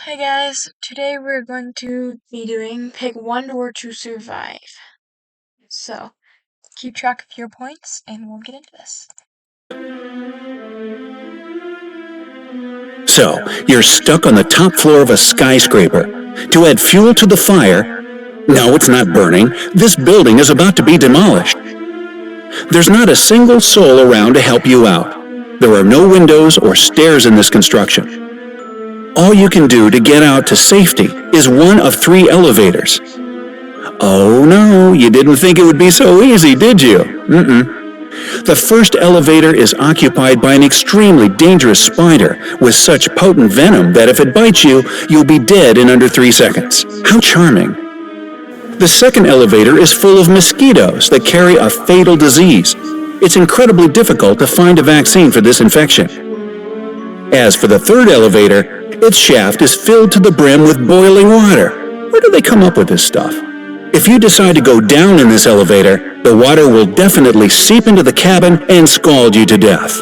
Hi guys, today we're going to be doing pick one door to survive. So, keep track of your points and we'll get into this. So, you're stuck on the top floor of a skyscraper. To add fuel to the fire, no, it's not burning. This building is about to be demolished. There's not a single soul around to help you out. There are no windows or stairs in this construction. All you can do to get out to safety is one of 3 elevators. Oh no, you didn't think it would be so easy, did you? The first elevator is occupied by an extremely dangerous spider with such potent venom that if it bites you, you'll be dead in under 3 seconds. How charming. The second elevator is full of mosquitoes that carry a fatal disease. It's incredibly difficult to find a vaccine for this infection. As for the third elevator, its shaft is filled to the brim with boiling water. Where do they come up with this stuff? If you decide to go down in this elevator, the water will definitely seep into the cabin and scald you to death.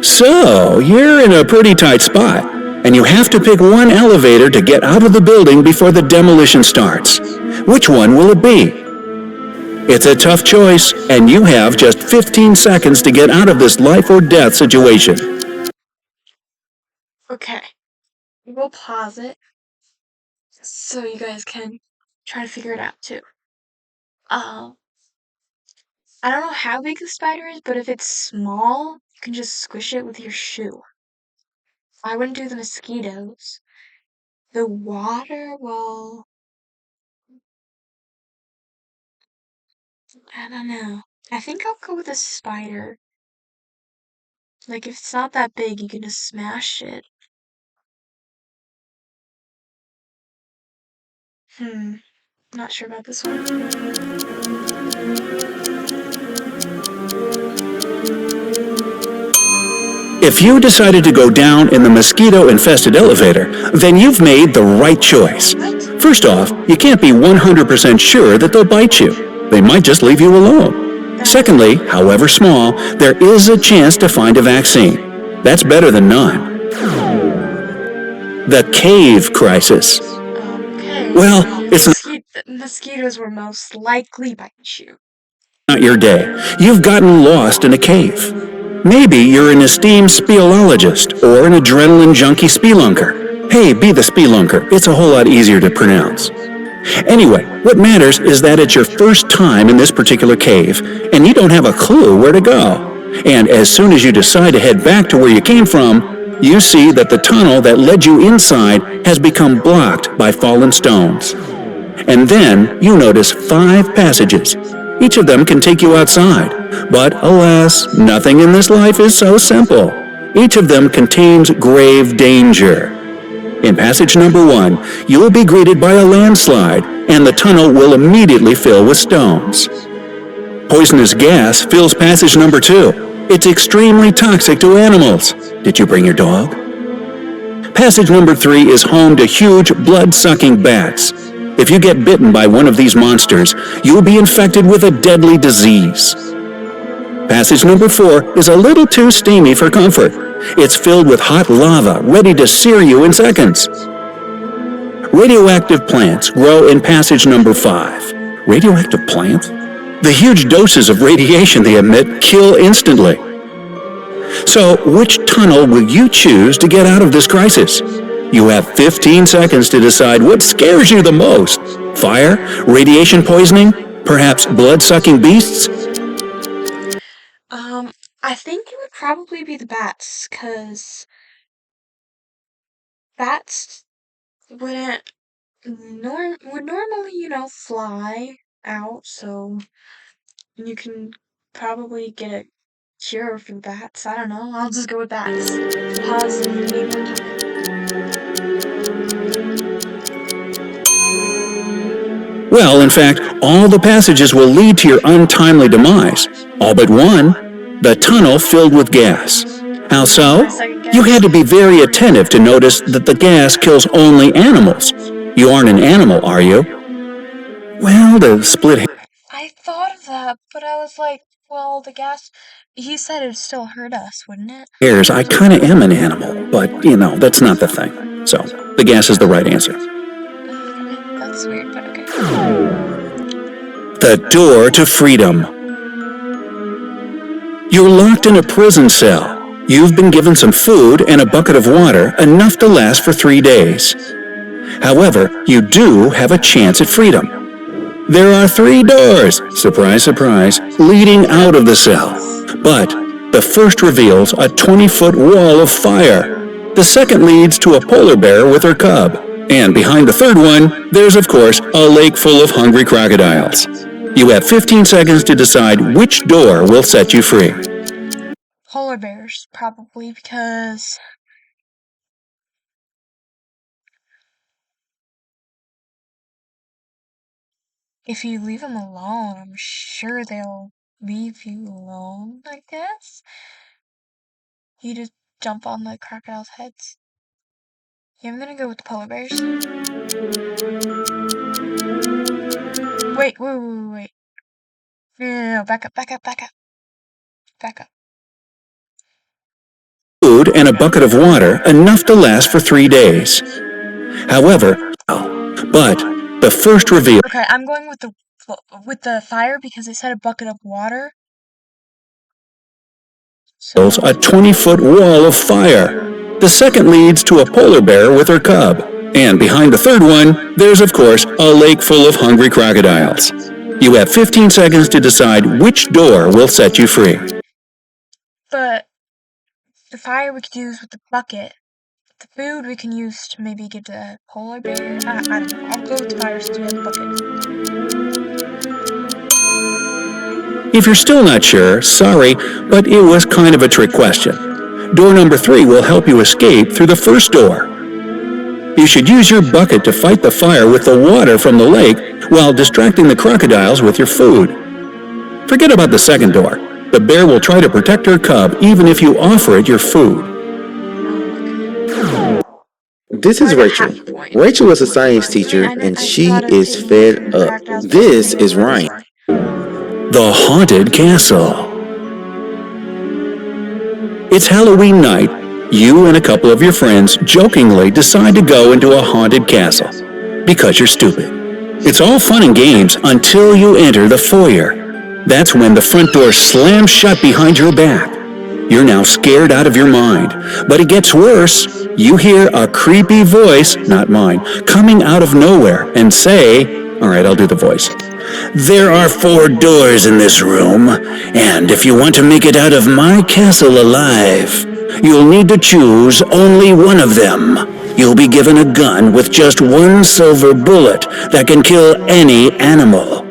So, you're in a pretty tight spot, and you have to pick one elevator to get out of the building before the demolition starts. Which one will it be? It's a tough choice, and you have just 15 seconds to get out of this life or death situation. Okay, we'll pause it so you guys can try to figure it out too. I don't know how big the spider is, but if it's small, you can just squish it with your shoe. I wouldn't do the mosquitoes. The water, well, I don't know. I think I'll go with the spider. Like, if it's not that big, you can just smash it. Not sure about this one. If you decided to go down in the mosquito-infested elevator, then you've made the right choice. First off, you can't be 100% sure that they'll bite you. They might just leave you alone. Secondly, however small, there is a chance to find a vaccine. That's better than none. The cave crisis. Okay. Well, it's mosquitoes will most likely bite you. Not your day. You've gotten lost in a cave. Maybe you're an esteemed speleologist or an adrenaline junkie spelunker. Hey, be the spelunker. It's a whole lot easier to pronounce. Anyway, what matters is that it's your first time in this particular cave, and you don't have a clue where to go. And as soon as you decide to head back to where you came from, you see that the tunnel that led you inside has become blocked by fallen stones. And then you notice 5 passages. Each of them can take you outside. But alas, nothing in this life is so simple. Each of them contains grave danger. In passage number 1, you will be greeted by a landslide, and the tunnel will immediately fill with stones. Poisonous gas fills passage number 2. It's extremely toxic to animals. Did you bring your dog? Passage number 3 is home to huge blood-sucking bats. If you get bitten by one of these monsters, you will be infected with a deadly disease. Passage number 4 is a little too steamy for comfort. It's filled with hot lava, ready to sear you in seconds. Radioactive plants grow in passage number 5. Radioactive plants? The huge doses of radiation they emit kill instantly. So, which tunnel will you choose to get out of this crisis? You have 15 seconds to decide what scares you the most. Fire? Radiation poisoning? Perhaps blood-sucking beasts? I think it would probably be the bats, because bats would normally, fly out, so you can probably get a cure for bats. I don't know. I'll just go with bats. Pause and maybe one time. Well, in fact, all the passages will lead to your untimely demise. All but one. The tunnel filled with gas. How so? You had to be very attentive to notice that the gas kills only animals. You aren't an animal, are you? Well, the split... I thought of that, but I was like, well, the gas... He said it'd still hurt us, wouldn't it? I kinda am an animal, but, that's not the thing. So... The gas is the right answer. That's weird, but okay. The door to freedom. You're locked in a prison cell. You've been given some food and a bucket of water, enough to last for 3 days. However, you do have a chance at freedom. There are 3 doors, surprise, surprise, leading out of the cell. But the first reveals a 20-foot wall of fire. The second leads to a polar bear with her cub. And behind the third one, there's of course a lake full of hungry crocodiles. You have 15 seconds to decide which door will set you free. Polar bears, probably, because if you leave them alone, I'm sure they'll leave you alone, I guess. You just jump on the crocodile's heads. Yeah, I'm gonna go with the polar bears. Wait. No, back up. Back up. Food and a bucket of water, enough to last for 3 days. However, but the first reveal. Okay, I'm going with the fire because they said a bucket of water. So a 20-foot wall of fire. The second leads to a polar bear with her cub. And behind the third one, there's of course a lake full of hungry crocodiles. You have 15 seconds to decide which door will set you free. But the fire we could use with the bucket. The food we can use to maybe give to the polar bear. I don't know. I'll go with the fire since we have the bucket. If you're still not sure, sorry, but it was kind of a trick question. Door number 3 will help you escape through the first door. You should use your bucket to fight the fire with the water from the lake while distracting the crocodiles with your food. Forget about the second door. The bear will try to protect her cub even if you offer it your food. This is Rachel. Rachel is a science teacher and she is fed up. This is Ryan. The Haunted Castle. It's Halloween night. You and a couple of your friends jokingly decide to go into a haunted castle because you're stupid. It's all fun and games until you enter the foyer. That's when the front door slams shut behind your back. You're now scared out of your mind. But it gets worse. You hear a creepy voice, not mine, coming out of nowhere and say, all right, I'll do the voice. There are 4 doors in this room, and if you want to make it out of my castle alive, you'll need to choose only one of them. You'll be given a gun with just 1 silver bullet that can kill any animal.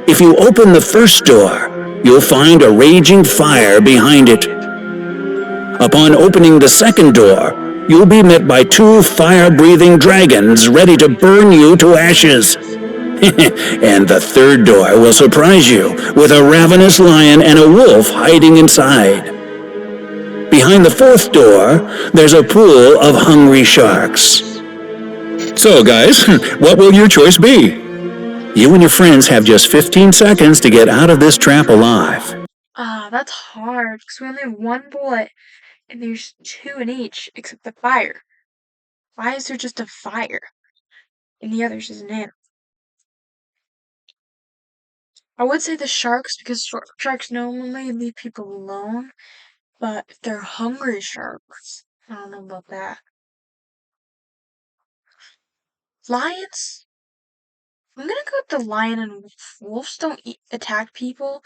If you open the first door, you'll find a raging fire behind it. Upon opening the second door, you'll be met by 2 fire-breathing dragons ready to burn you to ashes. And the third door will surprise you with a ravenous lion and a wolf hiding inside. Behind the 4th door, there's a pool of hungry sharks. So guys, what will your choice be? You and your friends have just 15 seconds to get out of this trap alive. That's hard because we only have 1 bullet and there's 2 in each except the fire. Why is there just a fire and the others is an animal? I would say the sharks because sharks normally leave people alone, but if they're hungry sharks, I don't know about that. Lions? I'm gonna go with the lion and wolf. Wolves don't attack people,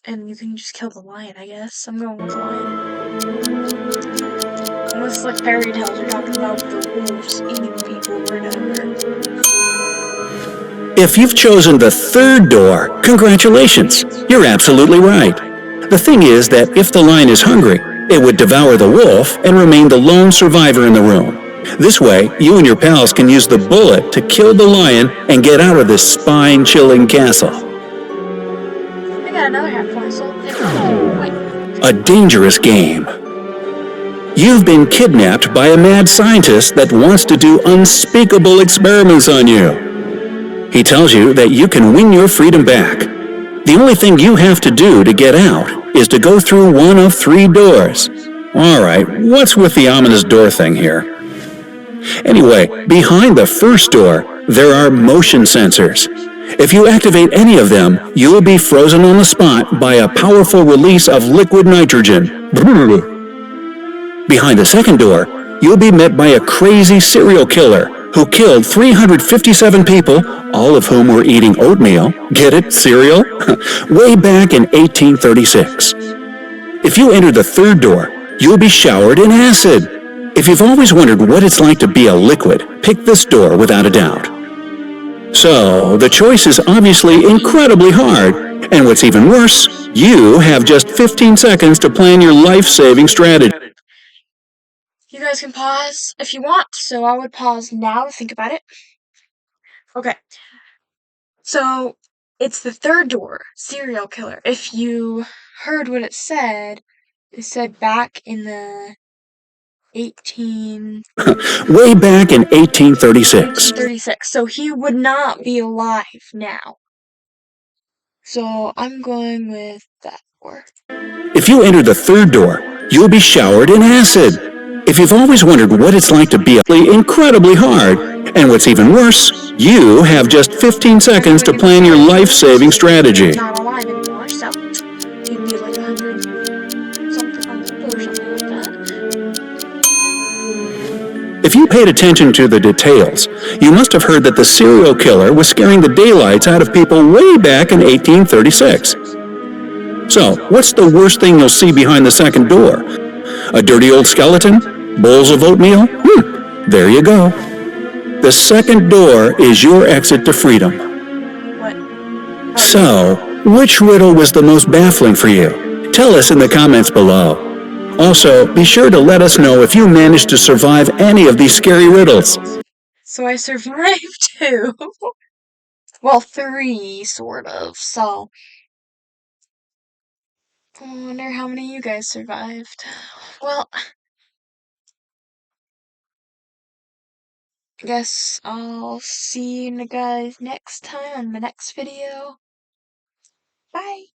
and you can just kill the lion, I guess. I'm going with the lion. Unless, like, fairy tales are talking about the wolves eating people or whatever. If you've chosen the 3rd door, congratulations, you're absolutely right. The thing is that if the lion is hungry, it would devour the wolf and remain the lone survivor in the room. This way, you and your pals can use the bullet to kill the lion and get out of this spine-chilling castle. I got another half point, so wait. A dangerous game. You've been kidnapped by a mad scientist that wants to do unspeakable experiments on you. He tells you that you can win your freedom back. The only thing you have to do to get out is to go through one of 3 doors. All right, what's with the ominous door thing here? Anyway, behind the first door, there are motion sensors. If you activate any of them, you will be frozen on the spot by a powerful release of liquid nitrogen. Behind the second door, you'll be met by a crazy serial killer who killed 357 people, all of whom were eating oatmeal. Get it? Cereal? Way back in 1836. If you enter the third door, you'll be showered in acid. If you've always wondered what it's like to be a liquid, pick this door without a doubt. So, the choice is obviously incredibly hard, and what's even worse, you have just 15 seconds to plan your life-saving strategy. You guys can pause if you want, so I would pause now to think about it. Okay. So, it's the third door, serial killer. If you heard what it said back in the Way back in 1836. 1836. So he would not be alive now. So I'm going with that door. If you enter the third door, you'll be showered in acid. If you've always wondered what it's like to be incredibly hard, and what's even worse, you have just 15 seconds to plan your life-saving strategy. Not alive anymore, so you'd be like 100 something or something like that. If you paid attention to the details, you must have heard that the serial killer was scaring the daylights out of people way back in 1836. So, what's the worst thing you'll see behind the second door? A dirty old skeleton? Bowls of oatmeal? There you go. The second door is your exit to freedom. What? So, which riddle was the most baffling for you? Tell us in the comments below. Also, be sure to let us know if you managed to survive any of these scary riddles. So I survived 2. Well, 3, sort of, so. I wonder how many you guys survived. Well, I guess I'll see you guys next time on the next video. Bye!